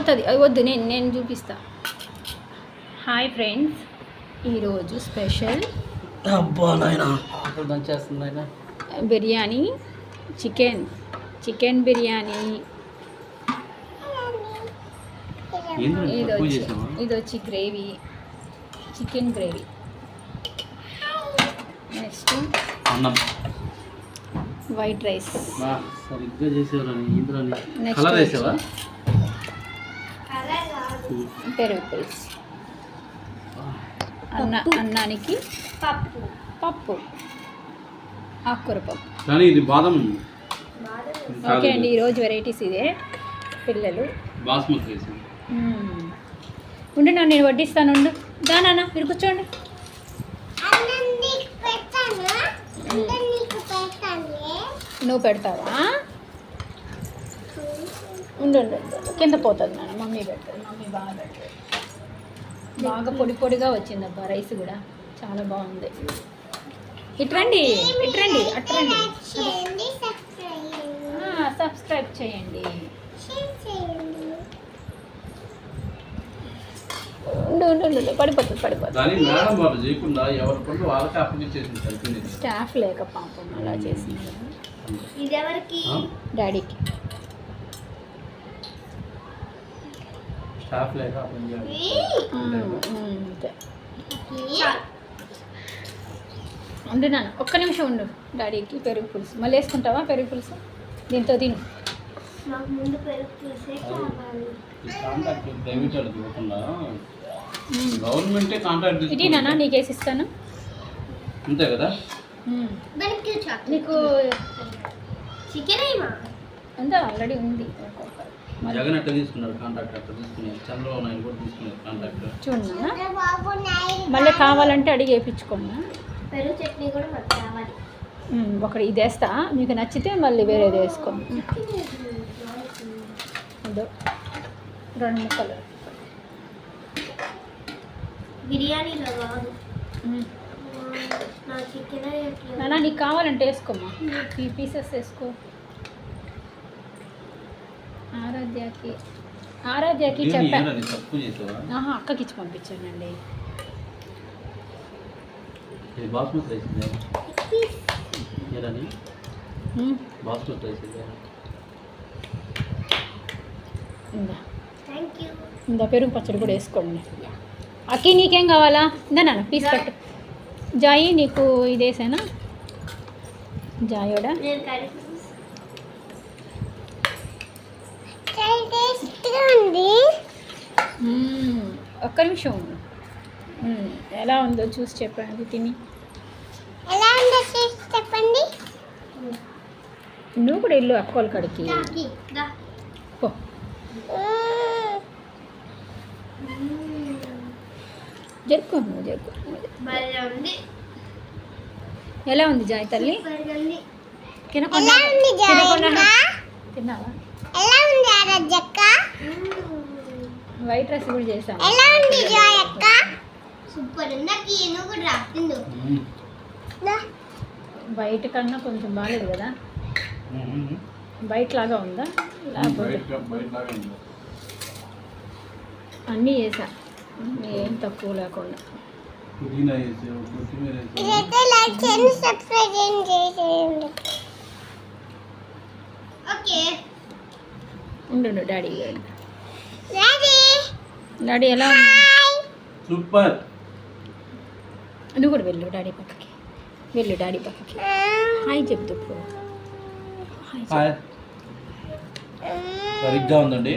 పోతుంది. అది వద్దు, నేను చూపిస్తా. హాయ్ ఫ్రెండ్స్, ఈరోజు స్పెషల్ బిర్యానీ, చికెన్ బిర్యానీ. ఇది వచ్చి gravy, chicken gravy. Next white rice. పెరుగు పులుసు. అన్నానికి పప్పు, ఆకుకూర పప్పు. ఓకే అండి, ఈరోజు వెరైటీస్ ఇదే. పిల్లలు ఉండు, నేను వడ్డిస్తాను. ఉండు దానా, మీరు కూర్చోండి. నువ్వు పెడతావా? ఉండు, కింద పోతుంది నాన్న. మమ్మీ పెడతాను. మమ్మీ బాగా పెడతారు. బాగా పొడి పొడిగా వచ్చిందబ్బా రైస్ కూడా చాలా బాగుంది. ఇట్రండి అట్రండి. సబ్స్క్రైబ్ చేయండి. పడిపోతుంది. స్టాఫ్ లేక పాపం అలా చేసింది. డాడీకి ఉండు నాన్న, ఒక్క నిమిషం ఉండు. డాడీకి పెరుగు పులుసు మళ్ళీ వేసుకుంటావా? పెరుగు పులుసు దీంతో తిను. ఇది నాన్న నీకు వేసిస్తాను. అంతే కదా? నీకు చికెన్ అంతా ఆల్రెడీ ఉంది. జగన్ ఎట్లా తీసుకున్నారు కాంట్రాక్ట్? అట్లా తీసుకున్నారు. చంద్రబాబు నాయుడు కూడా తీసుకున్నారు కాంట్రాక్ట్. చూడన్నా, మళ్ళీ కావాలంటే అడిగి వేయించుకోండి. పెరుగు చట్నీ కూడా మాకు కావాలి. ఒకటి ఇది వేస్తా, మీకు నచ్చితే మళ్ళీ వేరేది వేసుకోండి. అదో 2 ముక్కలు. బిర్యానీలో కాదు నాన్న, నీకు కావాలంటే వేసుకోమ్మా. ఈ పీసెస్ వేసుకో. ఆరాధ్యకి చెప్పాను. అక్కకి ఇచ్చి పంపించానండి. బాస్మతి రైస్ బాస్మతి రైస్ ఇందా పెరుగు పచ్చడి కూడా వేసుకోండి. అక్కి నీకేం కావాలా? ఇందా నాన్న పీస్ పెట్టు. జాయి నీకు ఇది వేసానా? జాయోడా ఒక్క నిమిషం. ఎలా ఉందో చూసి చెప్పండి. తిని ఎలా ఉందో చూసి చెప్పండి. నువ్వు కూడా ఇల్లు అక్కోళ్ళ కడికి పో. జరుపు. ఎలా ఉంది జాయి తల్లి? తినకుండా తిన్నావా? వైట్ రైస్ కూడా చేసాను. బయట కన్నా కొంచెం బాగాలేదు కదా? బయట లాగా ఉందా? అన్నీ వేసా, ఏం తక్కువ లేకుండా. ఉండు డాడీ. డాడీ ఎలా ఉంది? సూపర్. నువ్వు కూడా వెళ్ళు డాడీ పక్కకి. హాయ్ చెప్తూ సరిగ్గా ఉందండి.